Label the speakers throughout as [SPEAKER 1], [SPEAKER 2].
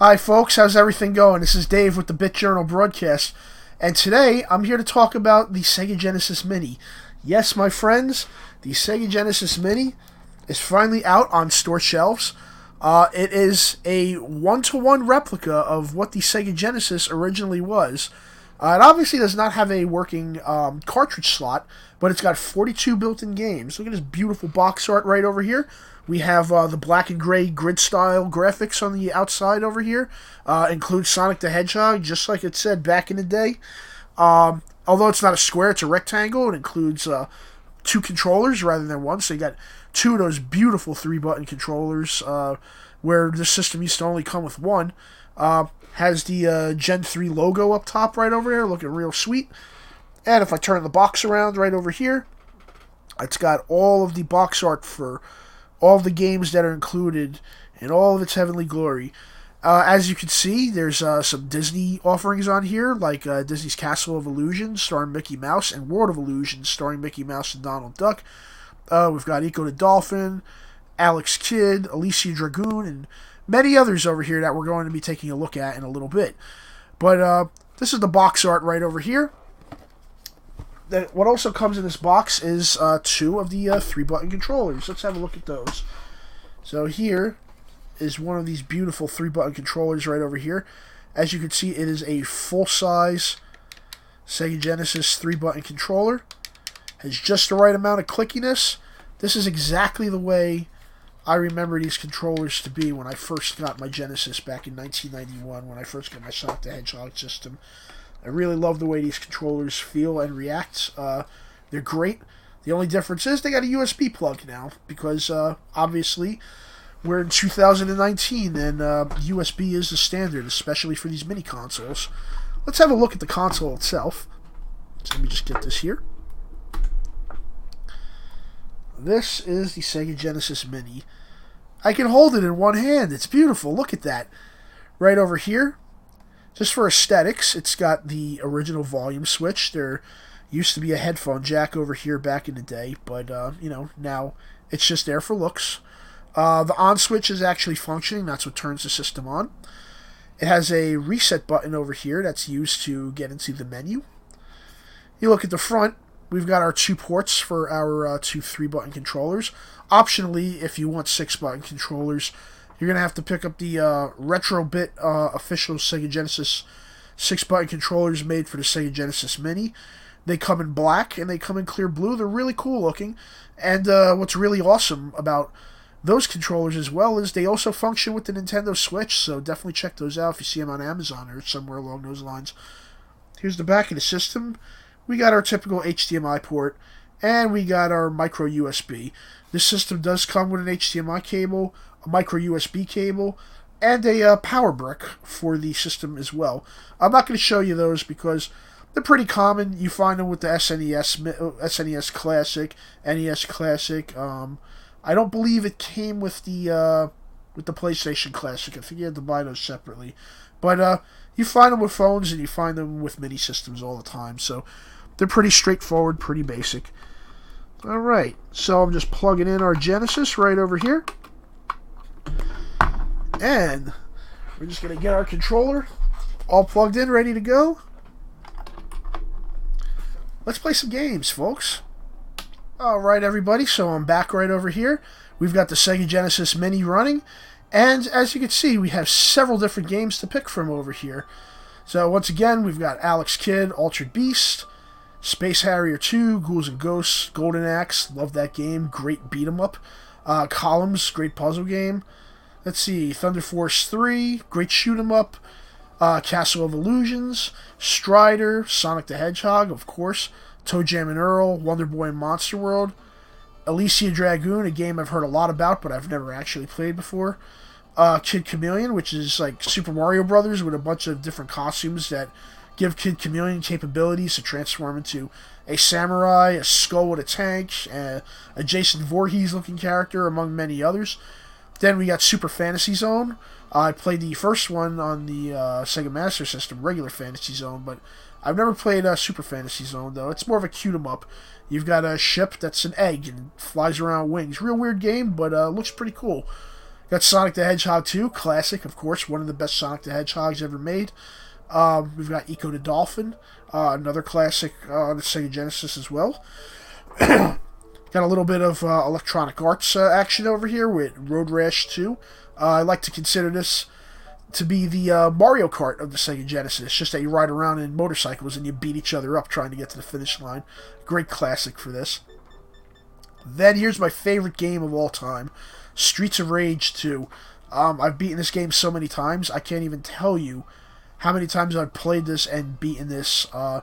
[SPEAKER 1] Hi folks, how's everything going? This is Dave with the Bit Journal broadcast, and today I'm here to talk about the Sega Genesis Mini. Yes, my friends, the Sega Genesis Mini is finally out on store shelves. It is a one-to-one replica of what the Sega Genesis originally was. It obviously does not have a working cartridge slot, but it's got 42 built-in games. Look at this beautiful box art right over here. We have the black and gray grid-style graphics on the outside over here. Includes Sonic the Hedgehog, just like it said back in the day. Although it's not a square, it's a rectangle. It includes two controllers rather than one, so you got two of those beautiful 3-button controllers, where this system used to only come with one. Has the Gen 3 logo up top right over there, looking real sweet. And if I turn the box around right over here, it's got all of the box art for all of the games that are included in all of its heavenly glory. As you can see, there's some Disney offerings on here, like Disney's Castle of Illusion, starring Mickey Mouse, and World of Illusion, starring Mickey Mouse and Donald Duck. We've got Eco the Dolphin, Alex Kidd, Alicia Dragoon, and many others over here that we're going to be taking a look at in a little bit. But this is the box art right over here. What also comes in this box is two of the 3-button controllers. Let's have a look at those. So here is one of these beautiful 3-button controllers right over here. As you can see, it is a full-size Sega Genesis 3-button controller. Has just the right amount of clickiness. This is exactly the way I remember these controllers to be when I first got my Genesis back in 1991, when I first got my Sonic the Hedgehog system. I really love the way these controllers feel and react. They're great. The only difference is they got a USB plug now, because obviously we're in 2019 and USB is the standard, especially for these mini consoles. Let's have a look at the console itself. So let me just get this here. This is the Sega Genesis Mini. I can hold it in one hand. It's beautiful. Look at that. Right over here. Just for aesthetics, it's got the original volume switch. There used to be a headphone jack over here back in the day, but, now it's just there for looks. The on switch is actually functioning. That's what turns the system on. It has a reset button over here that's used to get into the menu. You look at the front, we've got our two ports for our two 3-button controllers. Optionally, if you want 6-button controllers, you're going to have to pick up the Retrobit official Sega Genesis 6-button controllers made for the Sega Genesis Mini. They come in black and they come in clear blue. They're really cool looking. And what's really awesome about those controllers as well is they also function with the Nintendo Switch, so definitely check those out if you see them on Amazon or somewhere along those lines. Here's the back of the system. We got our typical HDMI port, and we got our micro USB. This system does come with an HDMI cable, a micro USB cable, and a power brick for the system as well. I'm not going to show you those because they're pretty common. You find them with the SNES Classic, NES Classic. I don't believe it came with the PlayStation Classic. I think you had to buy those separately. But you find them with phones and you find them with mini systems all the time. So they're pretty straightforward, pretty basic. Alright, so I'm just plugging in our Genesis right over here. And we're just going to get our controller all plugged in, ready to go. Let's play some games, folks. Alright, everybody, so I'm back right over here. We've got the Sega Genesis Mini running. And as you can see, we have several different games to pick from over here. So once again, we've got Alex Kidd, Altered Beast, Space Harrier 2, Ghouls and Ghosts, Golden Axe, love that game, great beat 'em up. Columns, great puzzle game. Let's see, Thunder Force 3, great shoot 'em up. Castle of Illusions, Strider, Sonic the Hedgehog, of course, Toe Jam and Earl, Wonder Boy and Monster World, Alicia Dragoon, a game I've heard a lot about but I've never actually played before. Kid Chameleon, which is like Super Mario Brothers with a bunch of different costumes that give Kid Chameleon capabilities to transform into a samurai, a skull with a tank, a Jason Voorhees looking character, among many others. Then we got Super Fantasy Zone. I played the first one on the Sega Master System, regular Fantasy Zone, but I've never played Super Fantasy Zone, though. It's more of a cute 'em up. You've got a ship that's an egg and flies around wings. Real weird game, but looks pretty cool. Got Sonic the Hedgehog 2, classic, of course, one of the best Sonic the Hedgehogs ever made. We've got Eco the Dolphin, another classic on the Sega Genesis as well. Got a little bit of Electronic Arts action over here with Road Rash 2. I like to consider this to be the Mario Kart of the Sega Genesis. It's just that you ride around in motorcycles and you beat each other up trying to get to the finish line. Great classic for this. Then here's my favorite game of all time, Streets of Rage 2. I've beaten this game so many times, I can't even tell you how many times I've played this and beaten this. I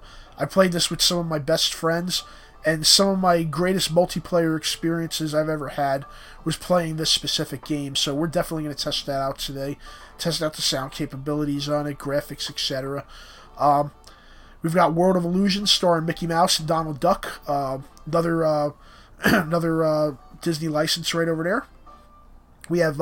[SPEAKER 1] played this with some of my best friends, and some of my greatest multiplayer experiences I've ever had was playing this specific game. So we're definitely going to test that out today. Test out the sound capabilities on it, graphics, etc. We've got World of Illusion starring Mickey Mouse and Donald Duck. Another Disney license right over there. We have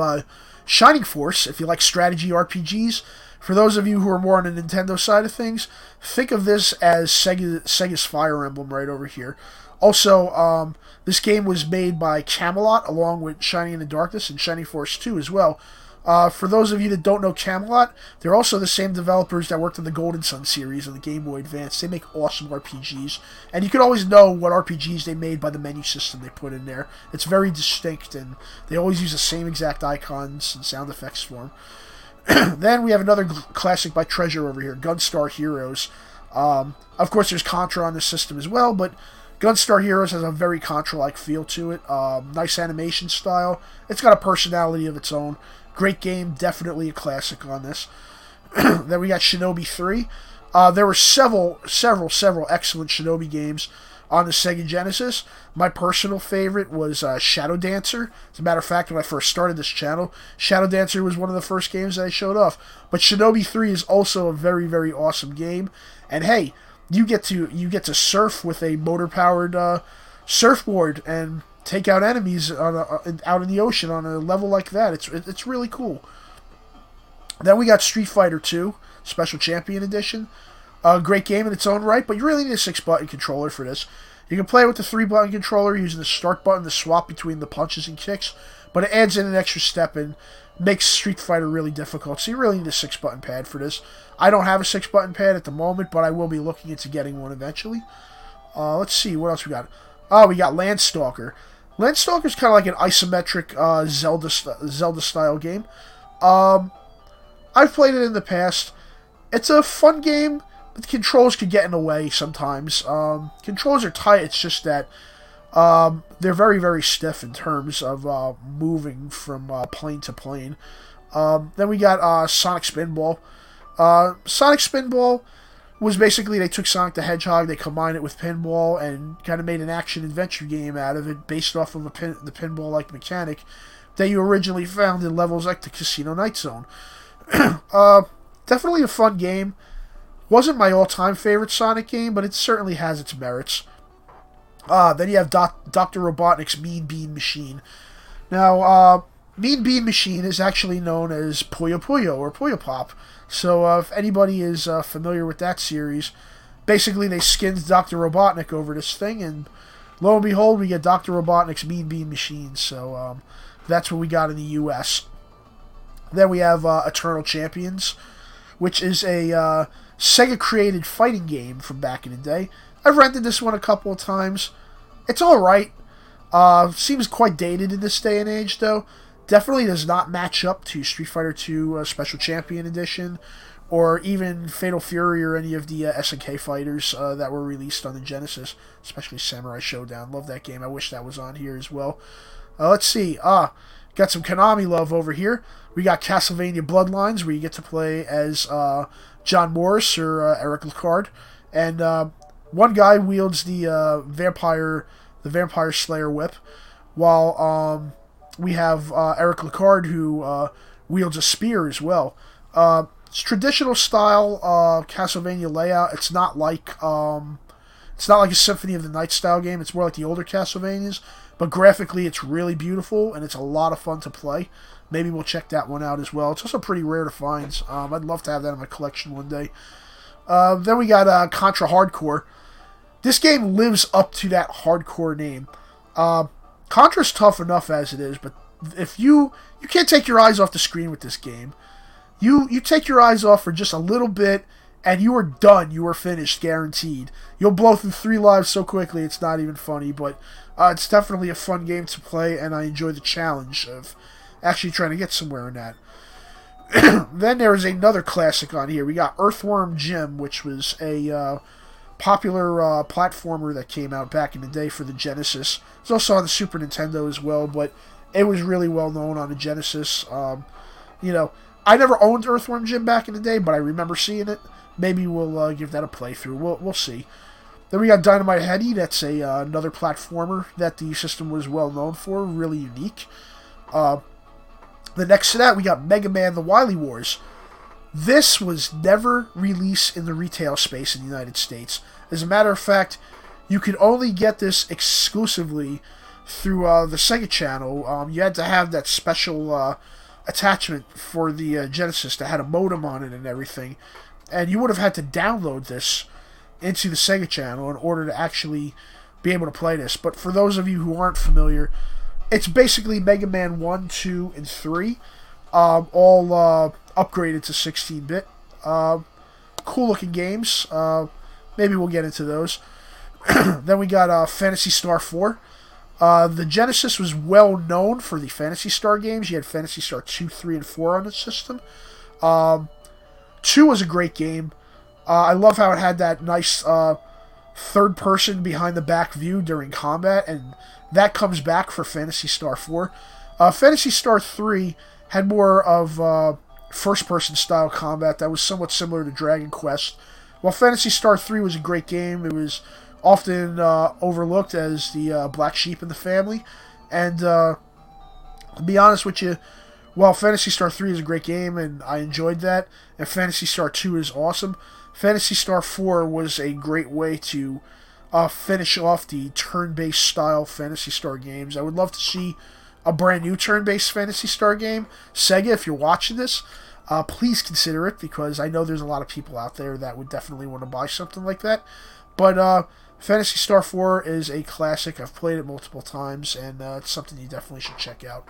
[SPEAKER 1] Shining Force, if you like strategy RPGs. For those of you who are more on the Nintendo side of things, think of this as Sega's Fire Emblem right over here. Also, this game was made by Camelot, along with Shining in the Darkness and Shining Force 2 as well. For those of you that don't know Camelot, they're also the same developers that worked on the Golden Sun series on the Game Boy Advance. They make awesome RPGs, and you can always know what RPGs they made by the menu system they put in there. It's very distinct, and they always use the same exact icons and sound effects for them. Then we have another classic by Treasure over here, Gunstar Heroes. Of course, there's Contra on this system as well, but Gunstar Heroes has a very Contra-like feel to it. Nice animation style. It's got a personality of its own. Great game, definitely a classic on this. Then we got Shinobi 3. There were several excellent Shinobi games on the Sega Genesis. My personal favorite was Shadow Dancer. As a matter of fact, when I first started this channel, Shadow Dancer was one of the first games that I showed off. But Shinobi 3 is also a very, very awesome game. And hey, you get to surf with a motor-powered surfboard and take out enemies out in the ocean on a level like that. It's really cool. Then we got Street Fighter 2 Special Champion Edition. A great game in its own right, but you really need a 6-button controller for this. You can play with the 3-button controller using the start button to swap between the punches and kicks, but it adds in an extra step and makes Street Fighter really difficult, so you really need a 6-button pad for this. I don't have a 6-button pad at the moment, but I will be looking into getting one eventually. Let's see, what else we got? Oh, we got Landstalker. Landstalker is kind of like an isometric Zelda-style game. I've played it in the past. It's a fun game, but the controls could get in the way sometimes. Controls are tight, it's just that they're very, very stiff in terms of moving from plane to plane. Then we got Sonic Spinball. Sonic Spinball was basically, they took Sonic the Hedgehog, they combined it with pinball, and kind of made an action-adventure game out of it based off of the pinball-like mechanic that you originally found in levels like the Casino Night Zone. Definitely a fun game. Wasn't my all-time favorite Sonic game, but it certainly has its merits. Then you have Dr. Robotnik's Mean Bean Machine. Now, Mean Bean Machine is actually known as Puyo Puyo or Puyo Pop. So if anybody is familiar with that series, basically they skinned Dr. Robotnik over this thing, and lo and behold, we get Dr. Robotnik's Mean Bean Machine. So that's what we got in the U.S. Then we have Eternal Champions, which is a Sega-created fighting game from back in the day. I've rented this one a couple of times. It's alright. Seems quite dated in this day and age, though. Definitely does not match up to Street Fighter 2 Special Champion Edition, or even Fatal Fury or any of the SNK fighters that were released on the Genesis, especially Samurai Showdown. Love that game. I wish that was on here as well. Let's see. Got some Konami love over here. We got Castlevania Bloodlines, where you get to play as John Morris or Eric Lecard, and one guy wields the Vampire Slayer whip, while we have Eric Lecard, who wields a spear as well. It's traditional style Castlevania layout. It's not like a Symphony of the Night style game. It's more like the older Castlevanias, but graphically it's really beautiful and it's a lot of fun to play. Maybe we'll check that one out as well. It's also pretty rare to find. I'd love to have that in my collection one day. Then we got Contra Hardcore. This game lives up to that hardcore name. Contra's tough enough as it is, but if you can't take your eyes off the screen with this game. You take your eyes off for just a little bit, and you are done. You are finished, guaranteed. You'll blow through 3 lives so quickly it's not even funny, but it's definitely a fun game to play, and I enjoy the challenge of actually trying to get somewhere in that. Then there is another classic on here. We got Earthworm Jim, which was a popular platformer that came out back in the day for the Genesis. It's also on the Super Nintendo as well, but it was really well known on the Genesis. I never owned Earthworm Jim back in the day, but I remember seeing it. Maybe we'll give that a playthrough. We'll see. Then we got Dynamite Headdy. That's another platformer that the system was well known for. Really unique. The next to that, we got Mega Man The Wily Wars. This was never released in the retail space in the United States. As a matter of fact, you could only get this exclusively through the Sega channel. You had to have that special attachment for the Genesis that had a modem on it and everything, and you would have had to download this into the Sega channel in order to actually be able to play this. But for those of you who aren't familiar, it's basically Mega Man 1, 2, and 3, all upgraded to 16-bit. Cool looking games. Maybe we'll get into those. Then we got Phantasy Star 4. The Genesis was well known for the Phantasy Star games. You had Phantasy Star 2, 3, and 4 on the system. 2 was a great game. I love how it had that nice third-person behind-the-back view during combat, and that comes back for Phantasy Star 4. Phantasy Star 3 had more of first-person style combat that was somewhat similar to Dragon Quest. While Phantasy Star 3 was a great game, it was often overlooked as the black sheep in the family. And to be honest with you, while Phantasy Star 3 is a great game, and I enjoyed that, and Phantasy Star 2 is awesome, Phantasy Star 4 was a great way to finish off the turn-based style Phantasy Star games. I would love to see a brand new turn-based Phantasy Star game. Sega, if you're watching this, please consider it, because I know there's a lot of people out there that would definitely want to buy something like that. But Phantasy Star 4 is a classic. I've played it multiple times, and it's something you definitely should check out.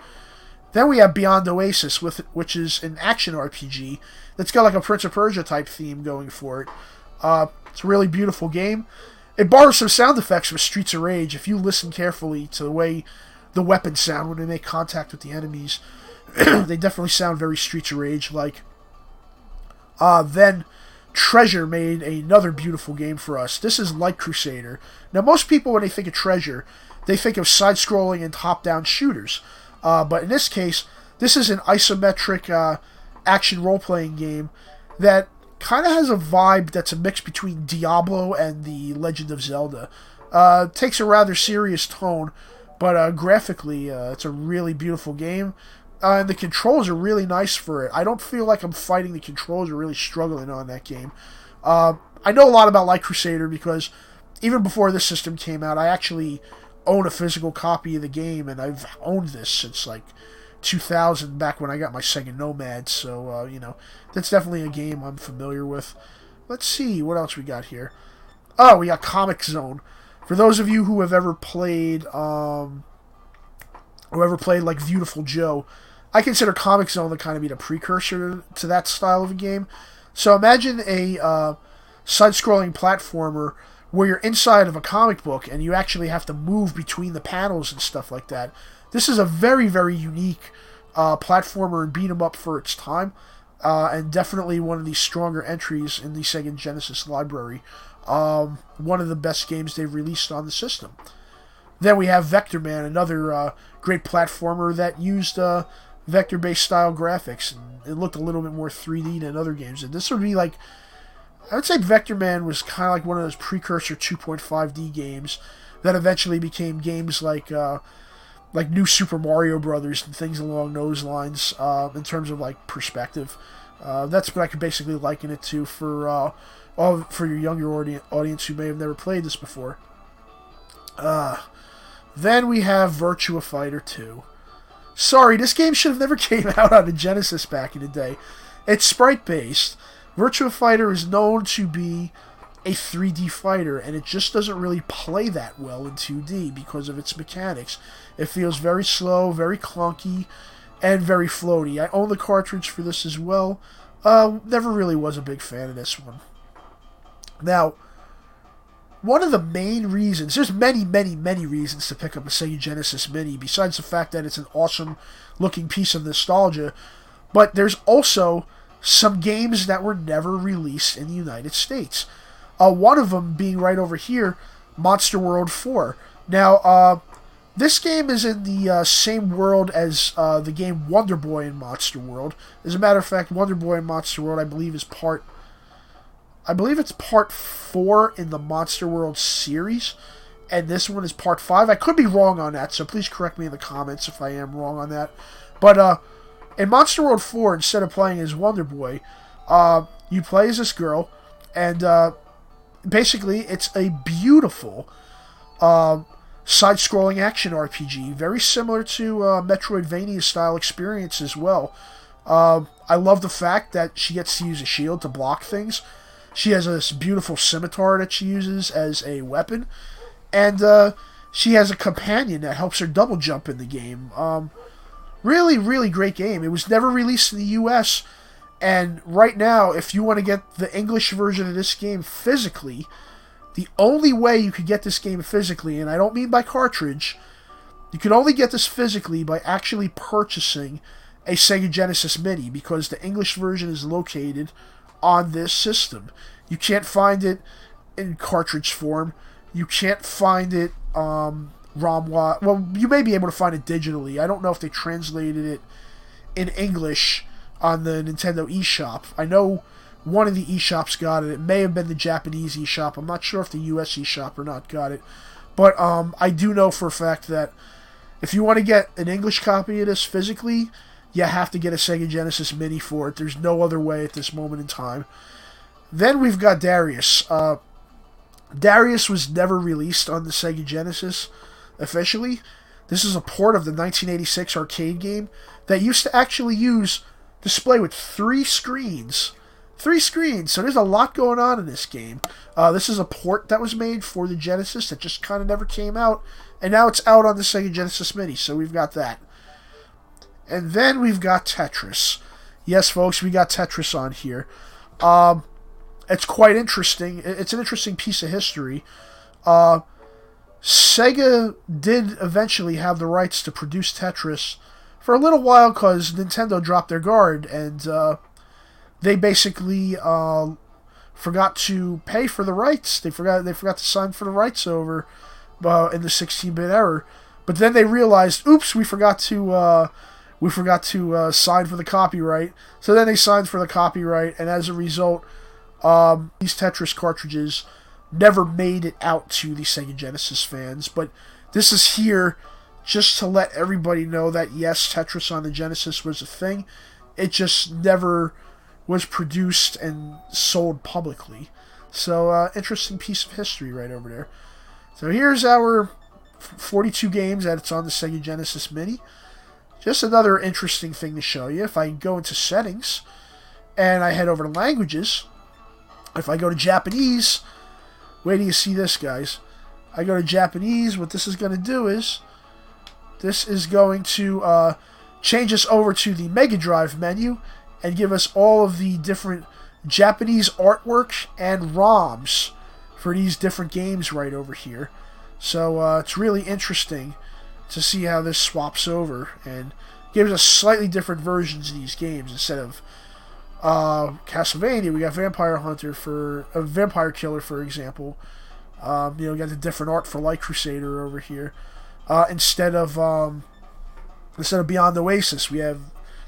[SPEAKER 1] Then we have Beyond Oasis, which is an action RPG that's got like a Prince of Persia type theme going for it. It's a really beautiful game. It borrows some sound effects from Streets of Rage. If you listen carefully to the way the weapons sound when they make contact with the enemies, they definitely sound very Streets of Rage-like. Then Treasure made another beautiful game for us. This is Light Crusader. Now, most people, when they think of Treasure, they think of side-scrolling and top-down shooters. But in this case, this is an isometric action role-playing game that kind of has a vibe that's a mix between Diablo and The Legend of Zelda. Takes a rather serious tone, but graphically, it's a really beautiful game. And the controls are really nice for it. I don't feel like I'm fighting the controls or really struggling on that game. I know a lot about Light Crusader because even before this system came out, I actually own a physical copy of the game, and I've owned this since like 2000, back when I got my Sega Nomad. So, that's definitely a game I'm familiar with. Let's see, what else we got here? Oh, we got Comic Zone. For those of you who have ever played, like Beautiful Joe, I consider Comic Zone to kind of be the precursor to that style of a game. So imagine a side-scrolling platformer where you're inside of a comic book and you actually have to move between the panels and stuff like that. This is a very, very unique platformer and beat 'em up for its time, and definitely one of the stronger entries in the Sega Genesis library. One of the best games they've released on the system. Then we have Vector Man, another great platformer that used vector-based style graphics, and it looked a little bit more 3D than other games. And this would be like, I would say Vector Man was kind of like one of those precursor 2.5D games that eventually became games like New Super Mario Brothers and things along those lines, in terms of like perspective. That's what I could basically liken it to for your younger audience who may have never played this before. Then we have Virtua Fighter 2. Sorry, this game should have never came out on the Genesis back in the day. It's sprite-based. Virtua Fighter is known to be a 3D fighter, and it just doesn't really play that well in 2D because of its mechanics. It feels very slow, very clunky, and very floaty. I own the cartridge for this as well. Never really was a big fan of this one. Now, one of the main reasons, there's many, many, many reasons to pick up a Sega Genesis Mini, besides the fact that it's an awesome looking piece of nostalgia, but there's also some games that were never released in the United States. One of them being right over here, Monster World 4. Now, this game is in the same world as the game Wonder Boy in Monster World. As a matter of fact, Wonder Boy in Monster World, I believe it's part 4 in the Monster World series, and this one is part 5. I could be wrong on that, so please correct me in the comments if I am wrong on that. But in Monster World 4, instead of playing as Wonder Boy, you play as this girl, and basically it's a beautiful side-scrolling action RPG, very similar to Metroidvania-style experience as well. I love the fact that she gets to use a shield to block things. She has this beautiful scimitar that she uses as a weapon, and she has a companion that helps her double jump in the game. Really, really great game. It was never released in the US, and right now, if you want to get the English version of this game physically, the only way you could get this game physically, and I don't mean by cartridge, you can only get this physically by actually purchasing a Sega Genesis Mini, because the English version is located on this system. You can't find it in cartridge form. You can't find it ROM-wise. Well, you may be able to find it digitally. I don't know if they translated it in English on the Nintendo eShop. I know one of the eShops got it. It may have been the Japanese eShop. I'm not sure if the US eShop or not got it. But I do know for a fact that if you want to get an English copy of this physically, you have to get a Sega Genesis Mini for it. There's no other way at this moment in time. Then we've got Darius. Darius was never released on the Sega Genesis officially. This is a port of the 1986 arcade game that used to actually use display with 3 screens. 3 screens, so there's a lot going on in this game. This is a port that was made for the Genesis that just kind of never came out, and now it's out on the Sega Genesis Mini, so we've got that. And then we've got Tetris. Yes, folks, we got Tetris on here. It's quite interesting. It's an interesting piece of history. Sega did eventually have the rights to produce Tetris for a little while because Nintendo dropped their guard, and they basically forgot to pay for the rights. They forgot to sign for the rights over in the 16-bit era. But then they realized, oops, we forgot to sign for the copyright. So then they signed for the copyright, and as a result, these Tetris cartridges never made it out to the Sega Genesis fans. But this is here just to let everybody know that yes, Tetris on the Genesis was a thing. It just never was produced and sold publicly. So, interesting piece of history right over there. So here's our 42 games that it's on the Sega Genesis Mini. Just another interesting thing to show you. If I go into settings and I head over to languages, if I go to Japanese, wait till you see this, guys. I go to Japanese, what this is going to do is, this is going to change us over to the Mega Drive menu and give us all of the different Japanese artwork and ROMs for these different games right over here. So it's really interesting to see how this swaps over and gives us slightly different versions of these games. Instead of Castlevania, we got Vampire Hunter for a Vampire Killer, for example. We got the different art for Light Crusader over here. Instead of Beyond Oasis, we have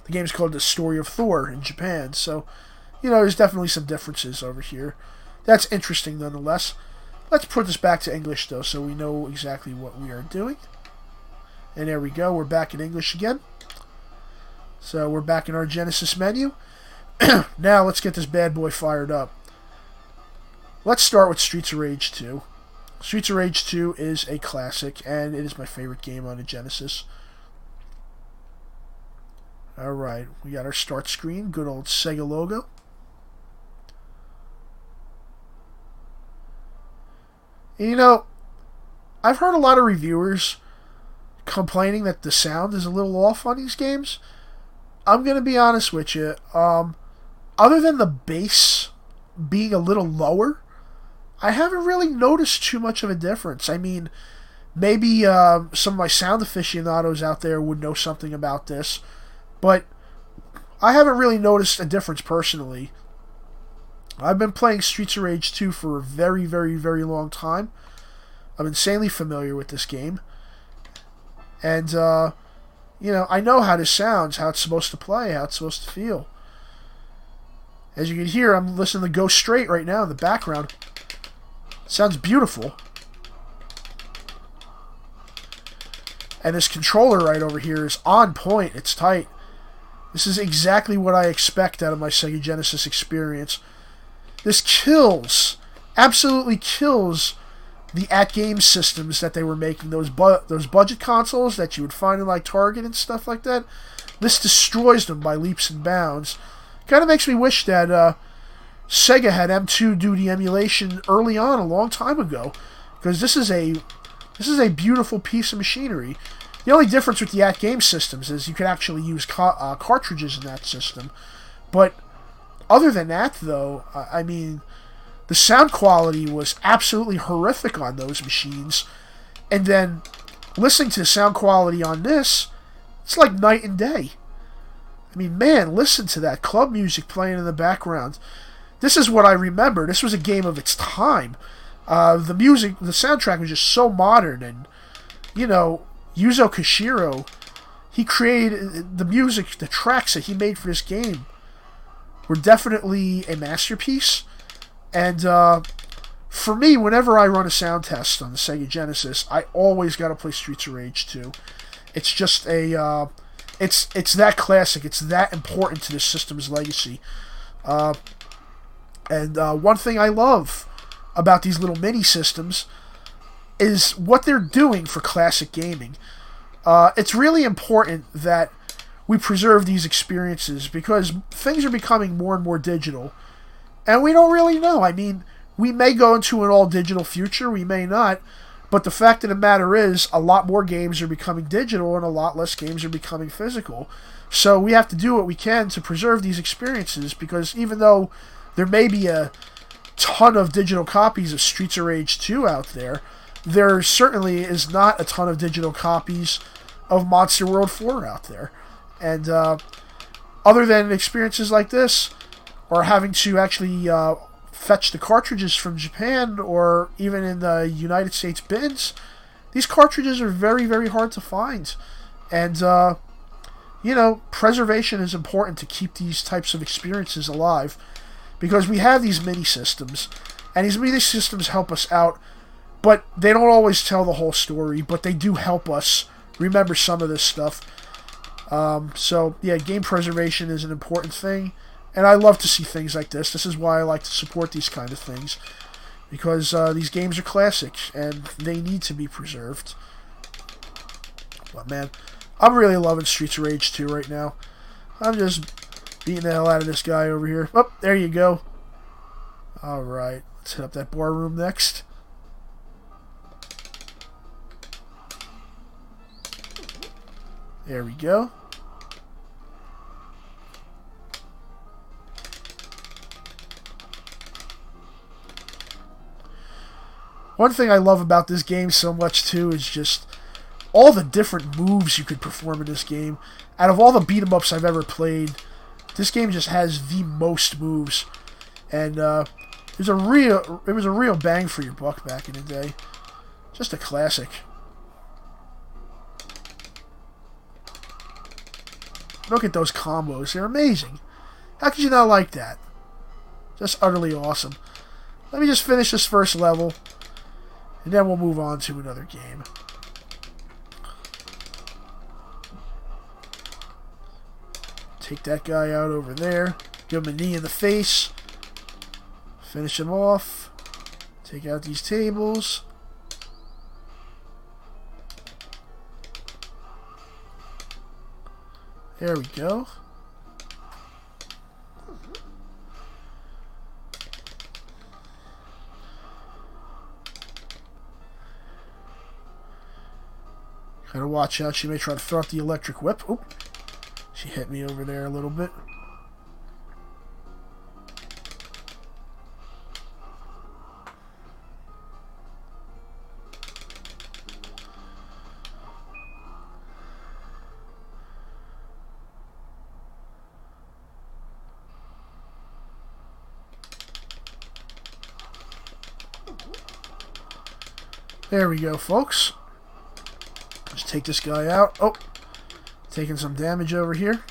[SPEAKER 1] the game's called The Story of Thor in Japan. So, there's definitely some differences over here. That's interesting nonetheless. Let's put this back to English though, so we know exactly what we are doing. And there we go, we're back in English again. So we're back in our Genesis menu. Now let's get this bad boy fired up. Let's start with Streets of Rage 2. Streets of Rage 2 is a classic, and it is my favorite game on the Genesis. Alright, we got our start screen, good old Sega logo. You know, I've heard a lot of reviewers complaining that the sound is a little off on these games. I'm going to be honest with you. Other than the bass being a little lower, I haven't really noticed too much of a difference. I mean, maybe some of my sound aficionados out there would know something about this, but I haven't really noticed a difference personally. I've been playing Streets of Rage 2 for a very, very, very long time. I'm insanely familiar with this game. And, I know how this sounds, how it's supposed to play, how it's supposed to feel. As you can hear, I'm listening to Go Straight right now in the background. Sounds beautiful. And this controller right over here is on point. It's tight. This is exactly what I expect out of my Sega Genesis experience. This kills, absolutely kills the at-game systems that they were making. Those budget consoles that you would find in like Target and stuff like that. This destroys them by leaps and bounds. Kind of makes me wish that Sega had M2 do the emulation early on, a long time ago, because this is a beautiful piece of machinery. The only difference with the at-game systems is you can actually use cartridges in that system. But other than that, though, I mean, the sound quality was absolutely horrific on those machines. And then listening to the sound quality on this, it's like night and day. I mean, man, listen to that club music playing in the background. This is what I remember. This was a game of its time. The music, the soundtrack was just so modern. And, Yuzo Koshiro, he created the music, the tracks that he made for this game were definitely a masterpiece. And for me, whenever I run a sound test on the Sega Genesis, I always got to play Streets of Rage 2. It's just it's that classic. It's that important to the system's legacy. And one thing I love about these little mini systems is what they're doing for classic gaming. It's really important that we preserve these experiences because things are becoming more and more digital. And we don't really know. I mean, we may go into an all-digital future, we may not. But the fact of the matter is, a lot more games are becoming digital and a lot less games are becoming physical. So we have to do what we can to preserve these experiences because even though there may be a ton of digital copies of Streets of Rage 2 out there, there certainly is not a ton of digital copies of Monster World 4 out there. And other than experiences like this, or having to actually fetch the cartridges from Japan or even in the United States bins, these cartridges are very, very hard to find. And, preservation is important to keep these types of experiences alive because we have these mini systems, and these mini systems help us out, but they don't always tell the whole story, but they do help us remember some of this stuff. So, yeah, game preservation is an important thing. And I love to see things like this. This is why I like to support these kind of things. Because these games are classics, and they need to be preserved. But man, I'm really loving Streets of Rage 2 right now. I'm just beating the hell out of this guy over here. Oh, there you go. Alright, let's hit up that bar room next. There we go. One thing I love about this game so much, too, is just all the different moves you could perform in this game. Out of all the beat-em-ups I've ever played, this game just has the most moves. And it was a real bang for your buck back in the day. Just a classic. Look at those combos. They're amazing. How could you not like that? Just utterly awesome. Let me just finish this first level. And then we'll move on to another game. Take that guy out over there. Give him a knee in the face. Finish him off. Take out these tables. There we go. Gotta watch out. She may try to throw out the electric whip. Oop. She hit me over there a little bit. There we go, folks. Let's take this guy out. Oh, taking some damage over here.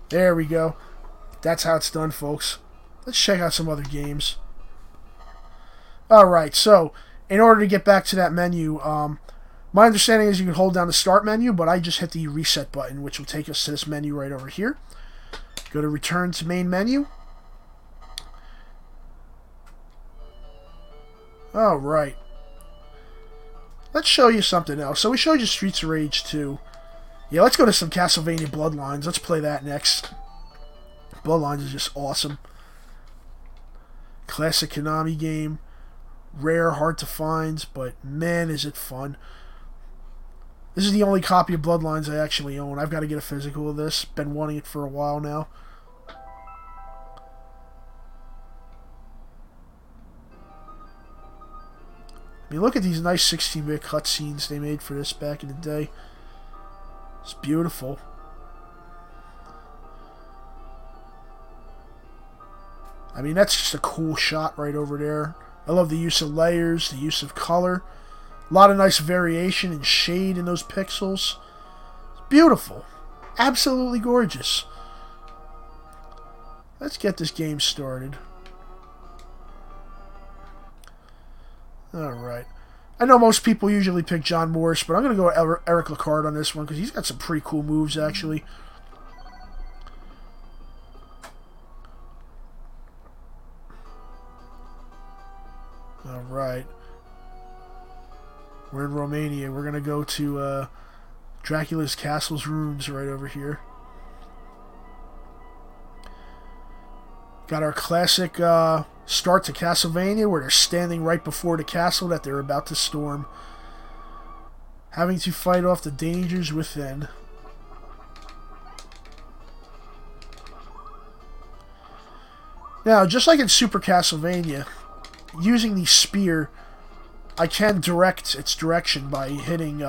[SPEAKER 1] There we go. That's how it's done, folks. Let's check out some other games. Alright, so in order to get back to that menu, my understanding is you can hold down the start menu, but I just hit the reset button, which will take us to this menu right over here. Go to return to main menu. Alright. Let's show you something else. So we showed you Streets of Rage 2. Yeah, let's go to some Castlevania Bloodlines. Let's play that next. Bloodlines is just awesome. Classic Konami game. Rare, hard to find, but man, is it fun. This is the only copy of Bloodlines I actually own. I've got to get a physical of this. Been wanting it for a while now. I mean, look at these nice 16-bit cutscenes they made for this back in the day. It's beautiful. I mean, that's just a cool shot right over there. I love the use of layers, the use of color. A lot of nice variation and shade in those pixels. It's beautiful. Absolutely gorgeous. Let's get this game started. Alright. I know most people usually pick John Morris, but I'm going to go with Eric Lacard on this one because he's got some pretty cool moves, actually. Alright. We're in Romania. We're going to go to Dracula's Castle's ruins right over here. Got our classic start to Castlevania where they're standing right before the castle that they're about to storm. Having to fight off the dangers within. Now, just like in Super Castlevania, using the spear, I can direct its direction by hitting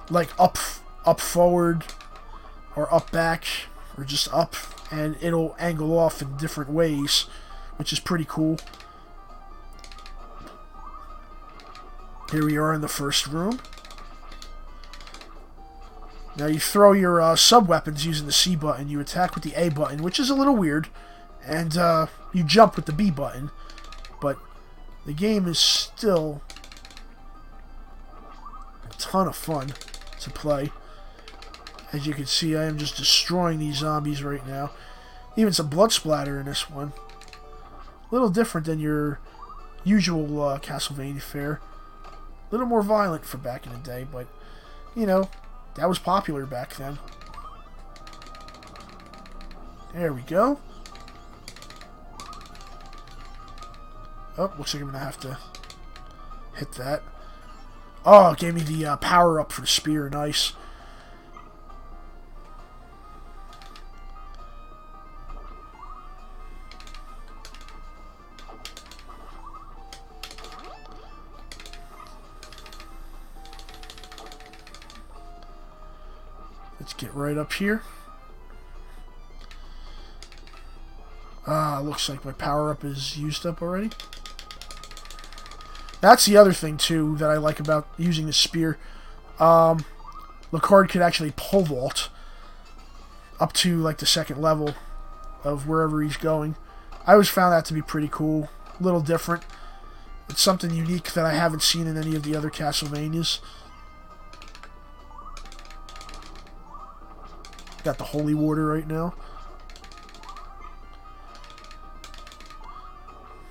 [SPEAKER 1] like up forward or up back or just up, and it'll angle off in different ways, which is pretty cool. Here we are in the first room. Now you throw your sub-weapons using the C button, you attack with the A button, which is a little weird, and you jump with the B button, but the game is still a ton of fun to play. As you can see, I am just destroying these zombies right now. Even some blood splatter in this one. A little different than your usual Castlevania fare. A little more violent for back in the day, but, you know, that was popular back then. There we go. Oh, looks like I'm going to have to hit that. Oh, it gave me the power up for the spear. Nice. Let's get right up here. Looks like my power-up is used up already. That's the other thing, too, that I like about using the spear. Lacard could actually pole vault up to, like, the second level of wherever he's going. I always found that to be pretty cool. A little different. It's something unique that I haven't seen in any of the other Castlevanias. Got the holy water right now.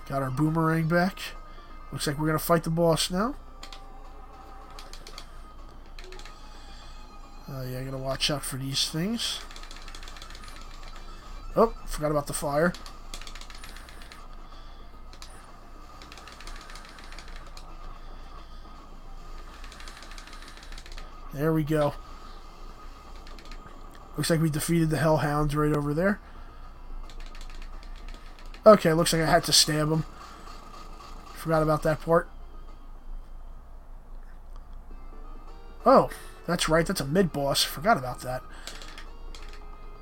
[SPEAKER 1] Got our boomerang back. Looks like we're going to fight the boss now. Yeah, I got to watch out for these things. Oh, forgot about the fire. There we go. Looks like we defeated the Hellhounds right over there. Okay, looks like I had to stab him. Forgot about that part. Oh, that's right. That's a mid-boss. Forgot about that.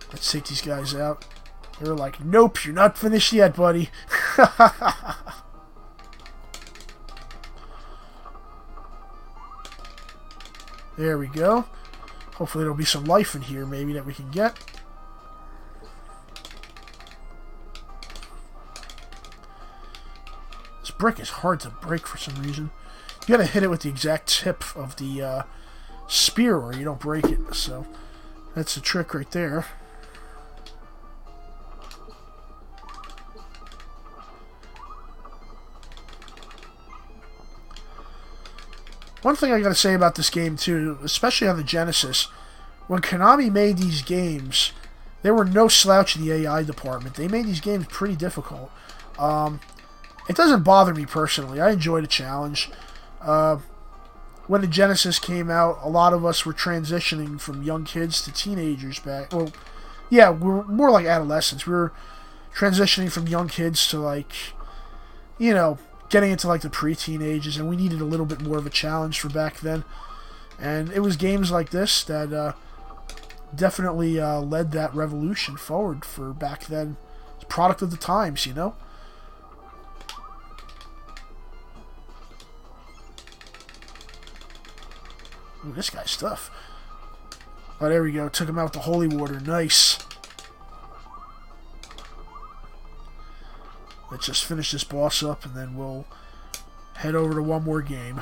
[SPEAKER 1] Let's take these guys out. They're like, nope, you're not finished yet, buddy. There we go. Hopefully there'll be some life in here maybe that we can get. This brick is hard to break for some reason. You gotta hit it with the exact tip of the spear or you don't break it. So that's the trick right there. One thing I gotta say about this game too, especially on the Genesis, when Konami made these games, there were no slouch in the AI department. They made these games pretty difficult. It doesn't bother me personally. I enjoy the challenge. When the Genesis came out, a lot of us were transitioning from young kids to teenagers back. Well, yeah, we were more like adolescents. We were transitioning from young kids to, like, you know, getting into like the preteen ages, and we needed a little bit more of a challenge for back then. And it was games like this that definitely led that revolution forward for back then. It's a product of the times, you know. Ooh, this guy's tough. Oh, there we go. Took him out with the holy water. Nice. Let's just finish this boss up, and then we'll head over to one more game.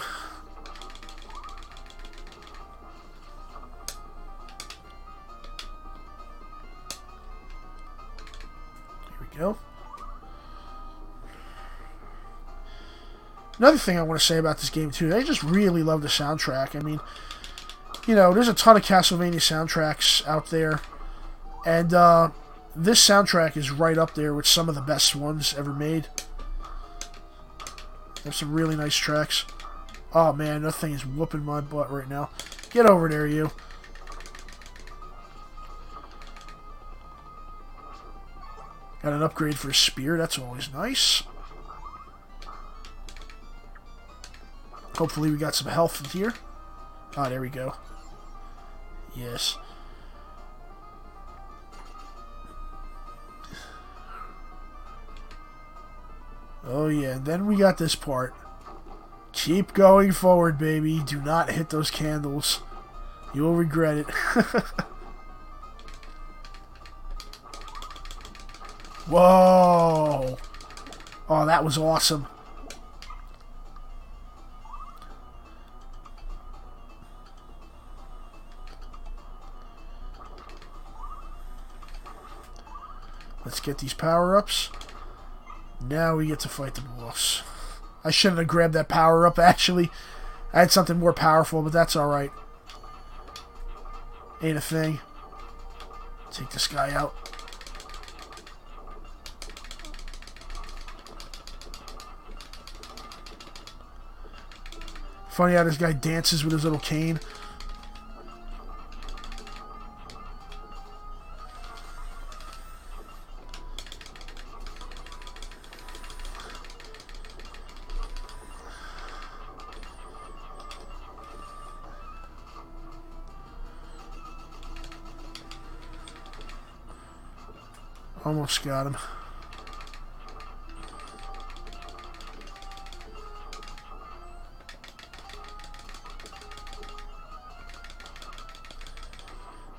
[SPEAKER 1] Here we go. Another thing I want to say about this game, too, I just really love the soundtrack. I mean, you know, there's a ton of Castlevania soundtracks out there, and this soundtrack is right up there with some of the best ones ever made. There's some really nice tracks. Oh man, that thing is whooping my butt right now. Get over there, you. Got an upgrade for a spear, that's always nice. Hopefully we got some health in here. Ah, there we go. Yes. Oh yeah, and then we got this part. Keep going forward, baby. Do not hit those candles. You will regret it. Whoa! Oh, that was awesome. Let's get these power-ups. Now we get to fight the boss. I shouldn't have grabbed that power-up, actually. I had something more powerful, but that's alright. Ain't a thing. Take this guy out. Funny how this guy dances with his little cane. Almost got him.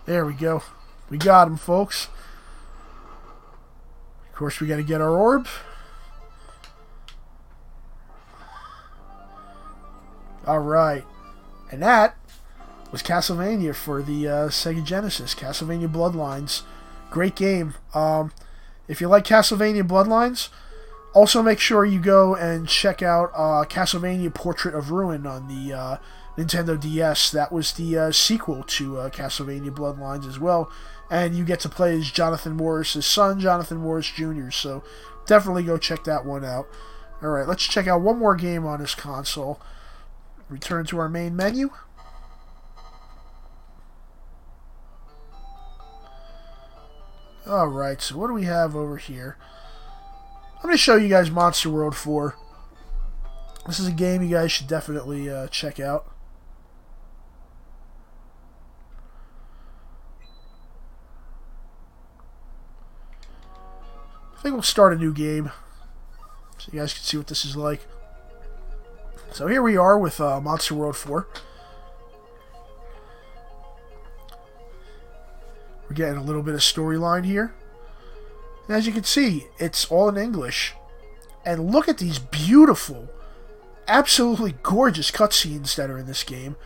[SPEAKER 1] There we go. We got him, folks. Of course, we got to get our orb. Alright. And that was Castlevania for the Sega Genesis. Castlevania Bloodlines. Great game. If you like Castlevania Bloodlines, Also, make sure you go and check out Castlevania Portrait of Ruin on the Nintendo DS. That was the sequel to Castlevania Bloodlines as well. And you get to play as Jonathan Morris' son, Jonathan Morris Jr. So definitely go check that one out. Alright, let's check out one more game on this console. Return to our main menu. Alright, so what do we have over here? I'm going to show you guys Monster World 4. This is a game you guys should definitely check out. I think we'll start a new game so you guys can see what this is like. So here we are with Monster World 4. We're getting a little bit of storyline here. And as you can see, it's all in English. And look at these beautiful, absolutely gorgeous cutscenes that are in this game.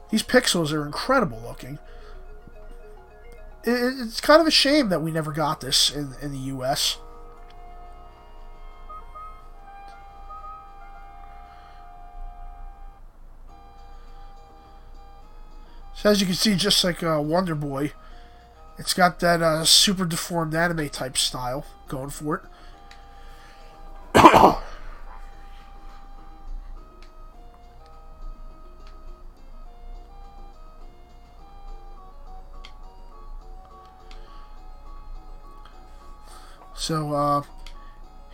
[SPEAKER 1] These pixels are incredible looking. It's kind of a shame that we never got this in the US. So as you can see, just like Wonder Boy, it's got that super deformed anime type style going for it. So,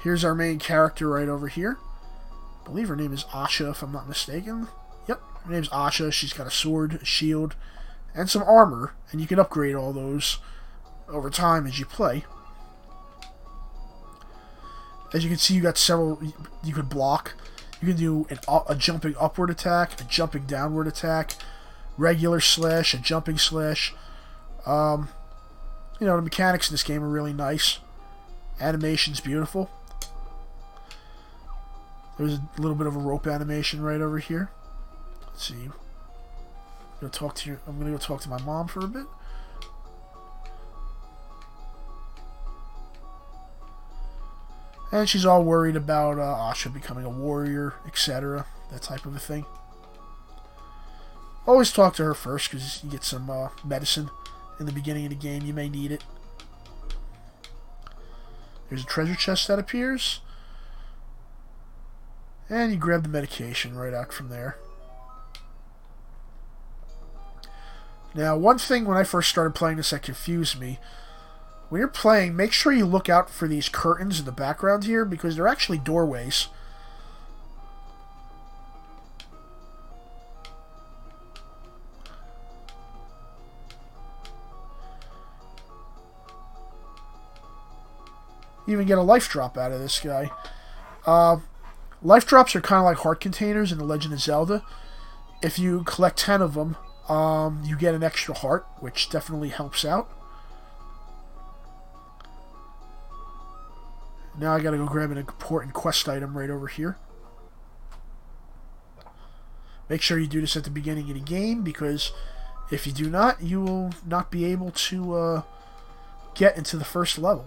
[SPEAKER 1] here's our main character right over here. I believe her name is Asha, if I'm not mistaken. Yep, her name's Asha. She's got a sword, a shield, and some armor, and you can upgrade all those over time as you play. As you can see, you got several you could block. You can do a jumping upward attack, a jumping downward attack, regular slash, a jumping slash. The mechanics in this game are really nice. Animation's beautiful. There's a little bit of a rope animation right over here. Let's see. I'm gonna go talk to my mom for a bit. And she's all worried about Asha becoming a warrior, etc. That type of a thing. Always talk to her first because you get some medicine in the beginning of the game. You may need it. There's a treasure chest that appears. And you grab the medication right out from there. Now, one thing when I first started playing this that confused me. When you're playing, make sure you look out for these curtains in the background here because they're actually doorways. You even get a life drop out of this guy. Life drops are kind of like heart containers in The Legend of Zelda. If you collect 10 of them, you get an extra heart, which definitely helps out. Now I gotta go grab an important quest item right over here. Make sure you do this at the beginning of the game, because if you do not, you will not be able to get into the first level.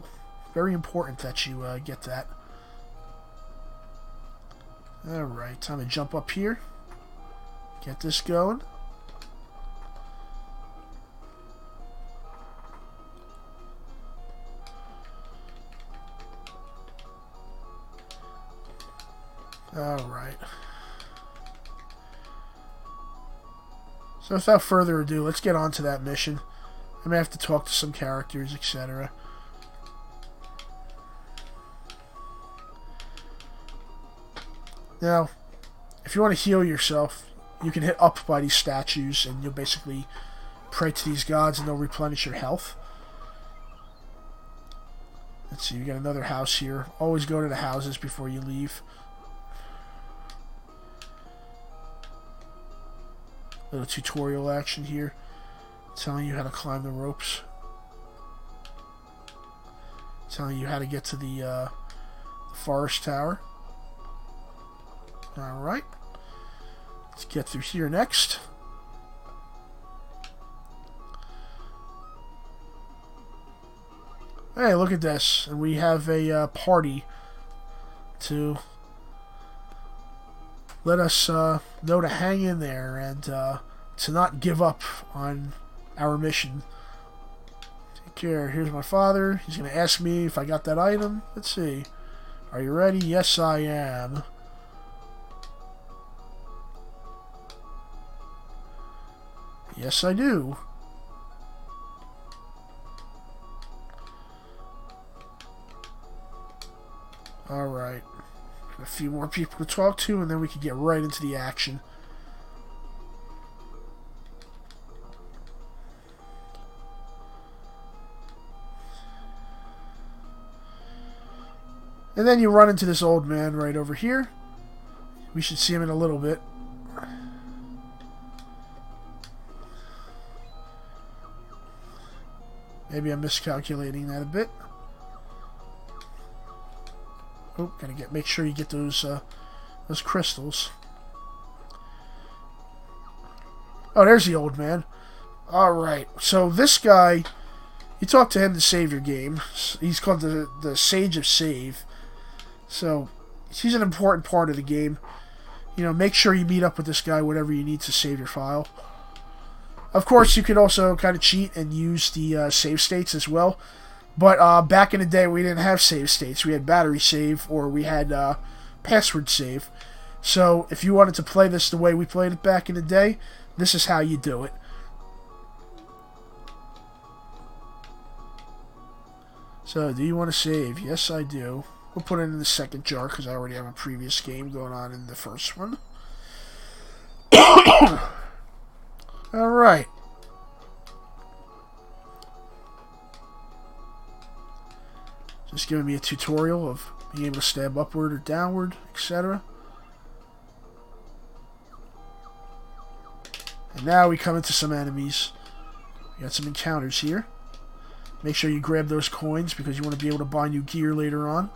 [SPEAKER 1] Very important that you get that. Alright, time to jump up here. Get this going. Alright. So without further ado, let's get on to that mission. I may have to talk to some characters, etc. Now, if you want to heal yourself, you can hit up by these statues and you'll basically pray to these gods and they'll replenish your health. Let's see, you got another house here. Always go to the houses before you leave. Little tutorial action here, telling you how to climb the ropes. Telling you how to get to the forest tower. Alright. Let's get through here next. Hey, look at this. And we have a party to let us know to hang in there and to not give up on our mission. Take care. Here's my father. He's going to ask me if I got that item. Let's see. Are you ready? Yes, I am. Yes, I do. Alright. A few more people to talk to, and then we can get right into the action. And then you run into this old man right over here. We should see him in a little bit. Maybe I'm miscalculating that a bit. Oh, gotta make sure you get those crystals. Oh, there's the old man. All right. So this guy, you talk to him to save your game. He's called the Sage of Save. So he's an important part of the game. You know, make sure you meet up with this guy whenever you need to save your file. Of course, you could also kind of cheat and use the save states as well. But back in the day, we didn't have save states. We had battery save, or we had password save. So if you wanted to play this the way we played it back in the day, this is how you do it. So, do you want to save? Yes, I do. We'll put it in the second jar because I already have a previous game going on in the first one. Alright. Just giving me a tutorial of being able to stab upward or downward, etc. And now we come into some enemies. We got some encounters here. Make sure you grab those coins because you want to be able to buy new gear later on.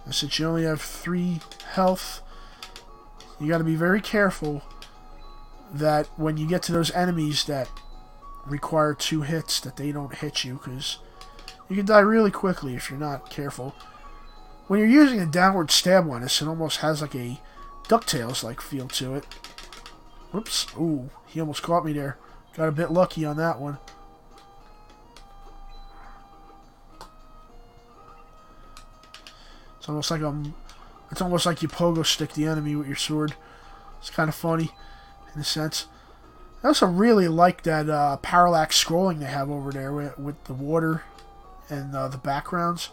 [SPEAKER 1] And since you only have 3 health, you got to be very careful that when you get to those enemies that require 2 hits, that they don't hit you, because you can die really quickly if you're not careful. When you're using a downward stab on this, it almost has like a DuckTales-like feel to it. Whoops. Ooh, he almost caught me there. Got a bit lucky on that one. It's almost like you pogo stick the enemy with your sword. It's kind of funny in a sense. I also really like that parallax scrolling they have over there with the water and the backgrounds.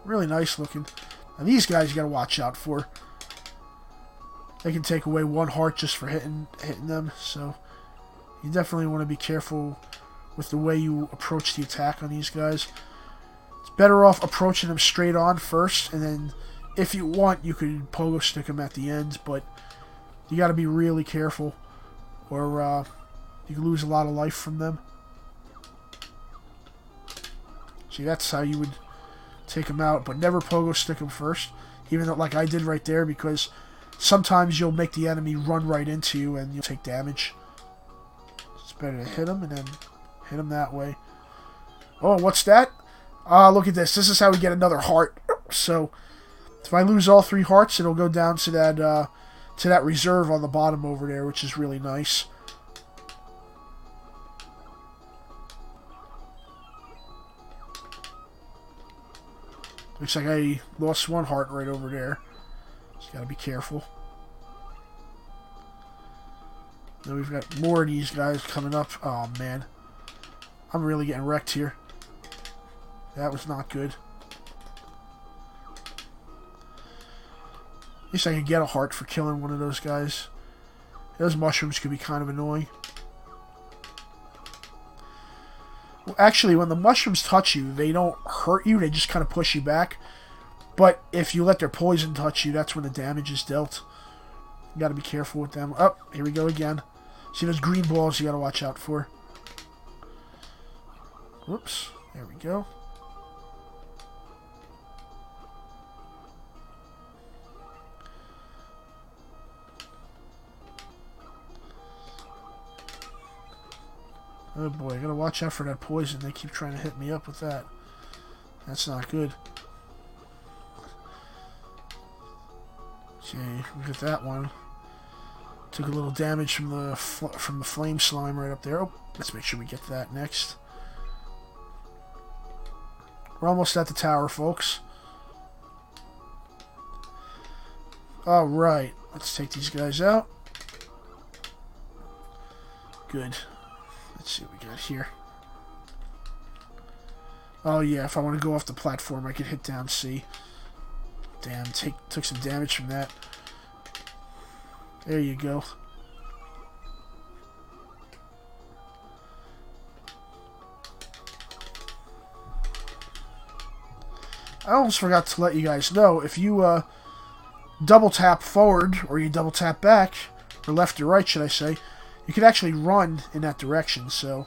[SPEAKER 1] Really nice looking. Now these guys you gotta watch out for. They can take away 1 heart just for hitting them, so you definitely want to be careful with the way you approach the attack on these guys. It's better off approaching them straight on first, and then if you want, you could pogo stick them at the end, but you got to be really careful, or you can lose a lot of life from them. See, that's how you would take them out, but never pogo stick them first, even though, like I did right there, because sometimes you'll make the enemy run right into you and you'll take damage. It's better to hit them and then hit them that way. Oh, what's that? Look at this. This is how we get another heart. So, if I lose all 3 hearts, it'll go down to that reserve on the bottom over there, which is really nice. Looks like I lost 1 heart right over there. Just gotta be careful. Then we've got more of these guys coming up. Oh man, I'm really getting wrecked here. That was not good. At least I could get a heart for killing one of those guys. Those mushrooms could be kind of annoying. Well, actually, when the mushrooms touch you, they don't hurt you. They just kind of push you back. But if you let their poison touch you, that's when the damage is dealt. You got to be careful with them. Oh, here we go again. See those green balls you got to watch out for. Whoops. There we go. Oh boy, I gotta watch out for that poison. They keep trying to hit me up with that. That's not good. Okay, look at that one. Took a little damage from the flame slime right up there. Oh, let's make sure we get that next. We're almost at the tower, folks. Alright, let's take these guys out. Good. Let's see what we got here. Oh yeah, if I want to go off the platform, I could hit down C. Damn, took some damage from that. There you go. I almost forgot to let you guys know, if you double tap forward, or you double tap back, or left or right should I say, you can actually run in that direction, so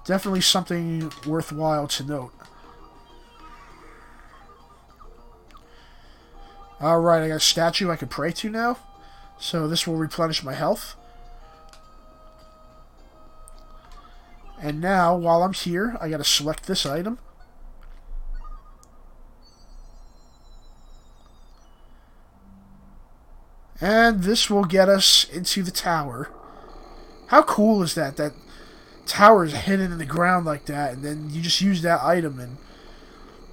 [SPEAKER 1] definitely something worthwhile to note. Alright, I got a statue I can pray to now, so this will replenish my health. And now, while I'm here, I gotta select this item. And this will get us into the tower. How cool is that? That tower is hidden in the ground like that, and then you just use that item and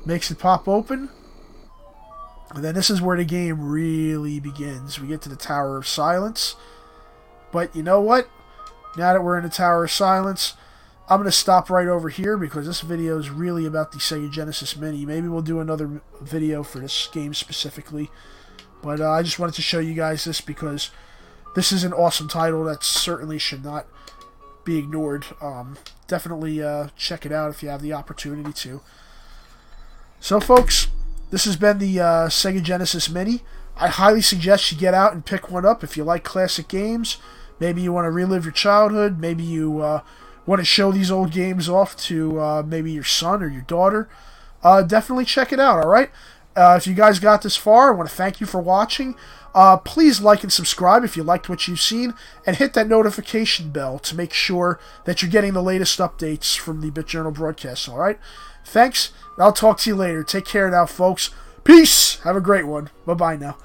[SPEAKER 1] makes it pop open. And then this is where the game really begins. We get to the Tower of Silence. But you know what? Now that we're in the Tower of Silence, I'm going to stop right over here because this video is really about the Sega Genesis Mini. Maybe we'll do another video for this game specifically. But I just wanted to show you guys this because this is an awesome title that certainly should not be ignored. Definitely check it out if you have the opportunity to. So folks, this has been the Sega Genesis Mini. I highly suggest you get out and pick one up if you like classic games. Maybe you want to relive your childhood. Maybe you want to show these old games off to maybe your son or your daughter. Definitely check it out, alright? If you guys got this far, I want to thank you for watching. Please like and subscribe if you liked what you've seen, and hit that notification bell to make sure that you're getting the latest updates from the BitJournal broadcast, alright? Thanks, and I'll talk to you later. Take care now, folks. Peace! Have a great one. Bye-bye now.